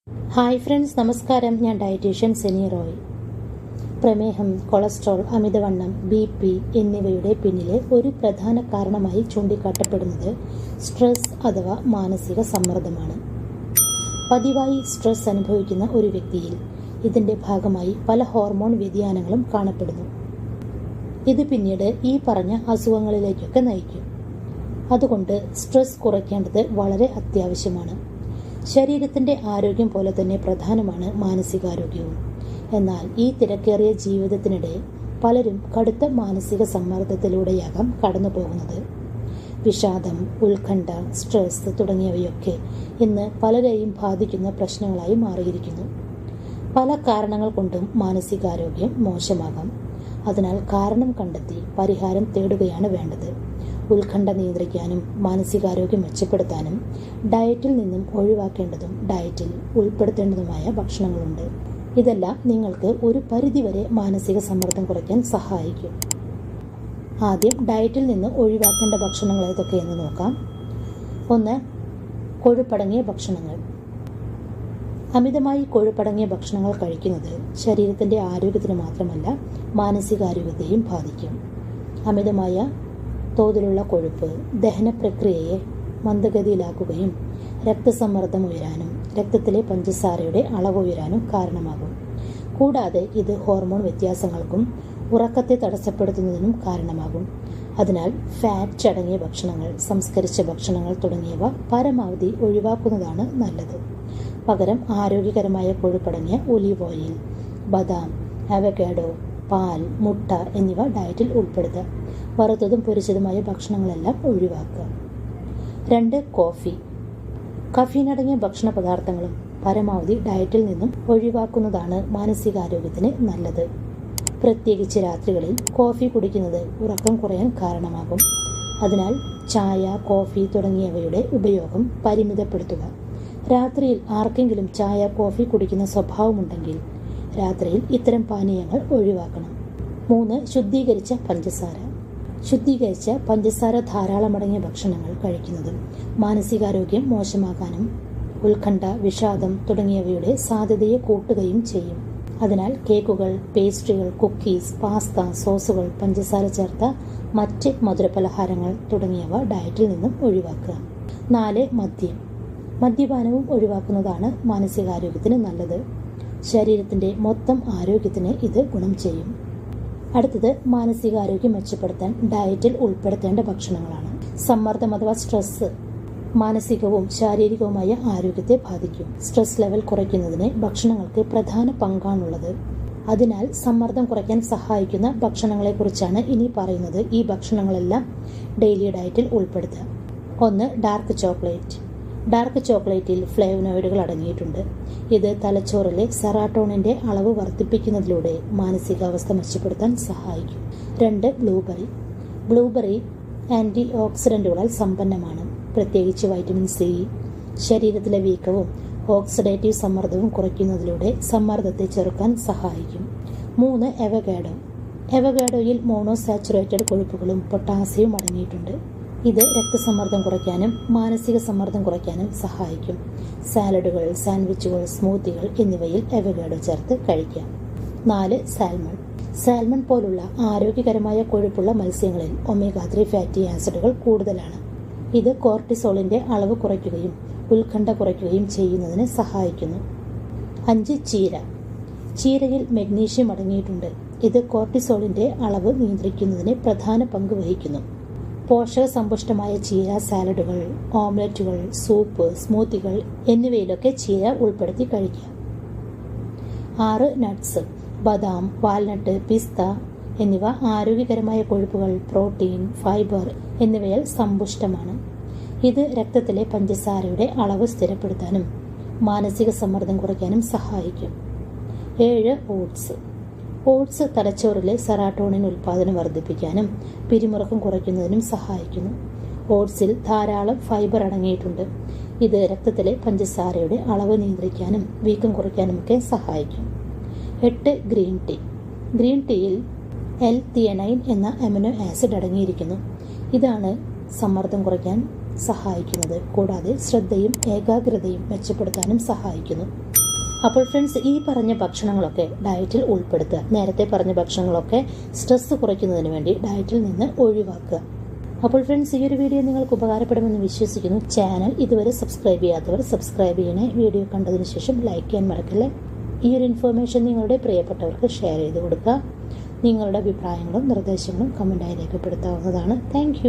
Hi friends, നമസ്കാരം. ഞാൻ dietitian സെനി Roy. പ്രമേഹം, കൊളസ്ട്രോൾ, അമിതവണ്ണം, BP എന്നിവയുടെ പിന്നിലെ ഒരു പ്രധാന കാരണമായി ചൂണ്ടിക്കാട്ടപ്പെടുന്നത് സ്ട്രെസ് അഥവാ മാനസിക സമ്മർദ്ദമാണ്. പതിവായി സ്ട്രെസ് അനുഭവിക്കുന്ന ഒരു വ്യക്തിയിൽ ഇതിൻ്റെ ഭാഗമായി പല ഹോർമോൺ വ്യതിയാനങ്ങളും കാണപ്പെടുന്നു. ഇത് പിന്നീട് ഈ പറഞ്ഞ അസുഖങ്ങളിലേക്കൊക്കെ നയിക്കും. അതുകൊണ്ട് സ്ട്രെസ് കുറയ്ക്കേണ്ടത് വളരെ അത്യാവശ്യമാണ്. ശരീരത്തിൻ്റെ ആരോഗ്യം പോലെ തന്നെ പ്രധാനമാണ് മാനസികാരോഗ്യവും. എന്നാൽ ഈ തിരക്കേറിയ ജീവിതത്തിനിടെ പലരും കടുത്ത മാനസിക സമ്മർദ്ദത്തിലൂടെയാകാം കടന്നു പോകുന്നത്. വിഷാദം, ഉത്കണ്ഠ, സ്ട്രെസ് തുടങ്ങിയവയൊക്കെ ഇന്ന് പലരെയും ബാധിക്കുന്ന പ്രശ്നങ്ങളായി മാറിയിരിക്കുന്നു. പല കാരണങ്ങൾ കൊണ്ടും മാനസികാരോഗ്യം മോശമാകാം. അതിനാൽ കാരണം കണ്ടെത്തി പരിഹാരം തേടുകയാണ് വേണ്ടത്. ഉത്കണ്ഠ നിയന്ത്രിക്കാനും മാനസികാരോഗ്യം മെച്ചപ്പെടുത്താനും ഡയറ്റിൽ നിന്നും ഒഴിവാക്കേണ്ടതും ഡയറ്റിൽ ഉൾപ്പെടുത്തേണ്ടതുമായ ഭക്ഷണങ്ങളുണ്ട്. ഇതെല്ലാം നിങ്ങൾക്ക് ഒരു പരിധിവരെ മാനസിക സമ്മർദ്ദം കുറയ്ക്കാൻ സഹായിക്കും. ആദ്യം ഡയറ്റിൽ നിന്ന് ഒഴിവാക്കേണ്ട ഭക്ഷണങ്ങൾ ഏതൊക്കെയെന്ന് നോക്കാം. 1. കൊഴുപ്പടങ്ങിയ ഭക്ഷണങ്ങൾ. അമിതമായി കൊഴുപ്പടങ്ങിയ ഭക്ഷണങ്ങൾ കഴിക്കുന്നത് ശരീരത്തിൻ്റെ ആരോഗ്യത്തിന് മാത്രമല്ല മാനസികാരോഗ്യത്തെയും ബാധിക്കും. അമിതമായ തോതിലുള്ള കൊഴുപ്പ് ദഹന പ്രക്രിയയെ മന്ദഗതിയിലാക്കുകയും രക്തസമ്മർദ്ദം ഉയരാനും രക്തത്തിലെ പഞ്ചസാരയുടെ അളവ് ഉയരാനും കാരണമാകും. കൂടാതെ ഇത് ഹോർമോൺ വ്യത്യാസങ്ങൾക്കും ഉറക്കത്തെ തടസ്സപ്പെടുത്തുന്നതിനും കാരണമാകും. അതിനാൽ ഫാറ്റ് അടങ്ങിയ ഭക്ഷണങ്ങൾ, സംസ്കരിച്ച ഭക്ഷണങ്ങൾ തുടങ്ങിയവ പരമാവധി ഒഴിവാക്കുന്നതാണ് നല്ലത്. പകരം ആരോഗ്യകരമായ കൊഴുപ്പടങ്ങിയ ഒലീവ് ഓയിൽ, ബദാം, അവക്കാഡോ, പാൽ, മുട്ട എന്നിവ ഡയറ്റിൽ ഉൾപ്പെടുത്തുക. വറുത്തതും പൊരിച്ചതുമായ ഭക്ഷണങ്ങളെല്ലാം ഒഴിവാക്കുക. 2. കോഫി. കഫീൻ അടങ്ങിയ ഭക്ഷണ പദാർത്ഥങ്ങളും പരമാവധി ഡയറ്റിൽ നിന്നും ഒഴിവാക്കുന്നതാണ് മാനസികാരോഗ്യത്തിന് നല്ലത്. പ്രത്യേകിച്ച് രാത്രികളിൽ കോഫി കുടിക്കുന്നത് ഉറക്കം കുറയാൻ കാരണമാകും. അതിനാൽ ചായ, കോഫി തുടങ്ങിയവയുടെ ഉപയോഗം പരിമിതപ്പെടുത്തുക. രാത്രിയിൽ ആർക്കെങ്കിലും ചായ, കോഫി കുടിക്കുന്ന സ്വഭാവമുണ്ടെങ്കിൽ രാത്രിയിൽ ഇത്തരം പാനീയങ്ങൾ ഒഴിവാക്കണം. 3. ശുദ്ധീകരിച്ച പഞ്ചസാര. ശുദ്ധീകരിച്ച പഞ്ചസാര ധാരാളമടങ്ങിയ ഭക്ഷണങ്ങൾ കഴിക്കുന്നതും മാനസികാരോഗ്യം മോശമാകാനും ഉത്കണ്ഠ, വിഷാദം തുടങ്ങിയവയുടെ സാധ്യതയെ കൂട്ടുകയും ചെയ്യും. അതിനാൽ കേക്കുകൾ, പേസ്ട്രികൾ, കുക്കീസ്, പാസ്ത, സോസുകൾ, പഞ്ചസാര ചേർത്ത മറ്റ് മധുരപലഹാരങ്ങൾ തുടങ്ങിയവ ഡയറ്റിൽ നിന്നും ഒഴിവാക്കുക. 4. മദ്യം. മദ്യപാനവും ഒഴിവാക്കുന്നതാണ് മാനസികാരോഗ്യത്തിന് നല്ലത്. ശരീരത്തിൻ്റെ മൊത്തം ആരോഗ്യത്തിന് ഇത് ഗുണം ചെയ്യും. അടുത്തത് മാനസികാരോഗ്യം മെച്ചപ്പെടുത്താൻ ഡയറ്റിൽ ഉൾപ്പെടുത്തേണ്ട ഭക്ഷണങ്ങളാണ്. സമ്മർദ്ദം അഥവാ സ്ട്രെസ് മാനസികവും ശാരീരികവുമായ ആരോഗ്യത്തെ ബാധിക്കും. സ്ട്രെസ് ലെവൽ കുറയ്ക്കുന്നതിന് ഭക്ഷണങ്ങൾക്ക് പ്രധാന പങ്കാണുള്ളത്. അതിനാൽ സമ്മർദ്ദം കുറയ്ക്കാൻ സഹായിക്കുന്ന ഭക്ഷണങ്ങളെക്കുറിച്ചാണ് ഇനി പറയുന്നത്. ഈ ഭക്ഷണങ്ങളെല്ലാം ഡെയിലി ഡയറ്റിൽ ഉൾപ്പെടുത്തുക. 1. Dark chocolate. ഡാർക്ക് ചോക്ലേറ്റിൽ ഫ്ലേവനോയിഡുകൾ അടങ്ങിയിട്ടുണ്ട്. ഇത് തലച്ചോറിലെ സെറാട്ടോണിൻ്റെ അളവ് വർദ്ധിപ്പിക്കുന്നതിലൂടെ മാനസികാവസ്ഥ മെച്ചപ്പെടുത്താൻ സഹായിക്കും. 2. ബ്ലൂബെറി. ബ്ലൂബെറി ആൻറ്റി ഓക്സിഡൻറ്റുകളാൽ സമ്പന്നമാണ്. പ്രത്യേകിച്ച് വൈറ്റമിൻ C ശരീരത്തിലെ വീക്കവും ഓക്സിഡേറ്റീവ് സമ്മർദ്ദവും കുറയ്ക്കുന്നതിലൂടെ സമ്മർദ്ദത്തെ ചെറുക്കാൻ സഹായിക്കും. 3. അവക്കാഡോ. അവക്കാഡോയിൽ മോണോസാച്ചുറേറ്റഡ് കൊഴുപ്പുകളും പൊട്ടാസ്യവും അടങ്ങിയിട്ടുണ്ട്. ഇത് രക്തസമ്മർദ്ദം കുറയ്ക്കാനും മാനസിക സമ്മർദ്ദം കുറയ്ക്കാനും സഹായിക്കും. സാലഡുകൾ, സാൻഡ്വിച്ചുകൾ, സ്മൂത്തികൾ എന്നിവയിൽ അവക്കാഡോ ചേർത്ത് കഴിക്കാം. 4. സാൽമൺ. സാൽമൺ പോലുള്ള ആരോഗ്യകരമായ കൊഴുപ്പുള്ള മത്സ്യങ്ങളിൽ omega-3 ഫാറ്റി ആസിഡുകൾ കൂടുതലാണ്. ഇത് കോർട്ടിസോളിൻ്റെ അളവ് കുറയ്ക്കുകയും ഉത്കണ്ഠ കുറയ്ക്കുകയും ചെയ്യുന്നതിന് സഹായിക്കുന്നു. 5. ചീര. ചീരയിൽ മെഗ്നീഷ്യം അടങ്ങിയിട്ടുണ്ട്. ഇത് കോർട്ടിസോളിൻ്റെ അളവ് നിയന്ത്രിക്കുന്നതിന് പ്രധാന പങ്ക് വഹിക്കുന്നു. പോഷക സമ്പുഷ്ടമായ ചീര സാലഡുകൾ, ഓംലെറ്റുകൾ, സൂപ്പ്, സ്മൂത്തികൾ എന്നിവയിലൊക്കെ ചീര ഉൾപ്പെടുത്തി കഴിക്കാം. 6. നട്ട്സ്. ബദാം, വാൽനട്ട്, പിസ്ത എന്നിവ ആരോഗ്യകരമായ കൊഴുപ്പുകൾ, പ്രോട്ടീൻ, ഫൈബർ എന്നിവയാൽ സമ്പുഷ്ടമാണ്. ഇത് രക്തത്തിലെ പഞ്ചസാരയുടെ അളവ് സ്ഥിരപ്പെടുത്താനും മാനസിക സമ്മർദ്ദം കുറയ്ക്കാനും സഹായിക്കും. 7. ഓട്സ്. ഓട്സ് തലച്ചോറിലെ സെറാട്ടോണിൻ ഉൽപ്പാദനം വർദ്ധിപ്പിക്കാനും പിരിമുറുക്കം കുറയ്ക്കുന്നതിനും സഹായിക്കുന്നു. ഓട്സിൽ ധാരാളം ഫൈബർ അടങ്ങിയിട്ടുണ്ട്. ഇത് രക്തത്തിലെ പഞ്ചസാരയുടെ അളവ് നിയന്ത്രിക്കാനും വീക്കം കുറയ്ക്കാനുമൊക്കെ സഹായിക്കും. 8. Green tea. ഗ്രീൻ ടീയിൽ L-തിയനൈൻ എന്ന അമിനോ ആസിഡ് അടങ്ങിയിരിക്കുന്നു. ഇതാണ് സമ്മർദ്ദം കുറയ്ക്കാൻ സഹായിക്കുന്നത്. കൂടാതെ ശ്രദ്ധയും ഏകാഗ്രതയും മെച്ചപ്പെടുത്താനും സഹായിക്കുന്നു. അപ്പോൾ ഫ്രണ്ട്സ്, ഈ പറഞ്ഞ ഭക്ഷണങ്ങളൊക്കെ ഡയറ്റിൽ ഉൾപ്പെടുത്തുക. നേരത്തെ പറഞ്ഞ ഭക്ഷണങ്ങളൊക്കെ സ്ട്രെസ് കുറയ്ക്കുന്നതിന് വേണ്ടി ഡയറ്റിൽ നിന്ന് ഒഴിവാക്കുക. അപ്പോൾ ഫ്രണ്ട്സ്, ഈ ഒരു വീഡിയോ നിങ്ങൾക്ക് ഉപകാരപ്പെടുമെന്ന് വിശ്വസിക്കുന്നു. ചാനൽ ഇതുവരെ സബ്സ്ക്രൈബ് ചെയ്യാത്തവർ സബ്സ്ക്രൈബ് ചെയ്യണേ. വീഡിയോ കണ്ടതിന് ശേഷം ലൈക്ക് ചെയ്യാൻ മറക്കല്ലേ. ഈ ഒരു ഇൻഫർമേഷൻ നിങ്ങളുടെ പ്രിയപ്പെട്ടവർക്ക് ഷെയർ ചെയ്ത് കൊടുക്കുക. നിങ്ങളുടെ അഭിപ്രായങ്ങളും നിർദ്ദേശങ്ങളും കമൻറ്റായി രേഖപ്പെടുത്താവുന്നതാണ്. താങ്ക്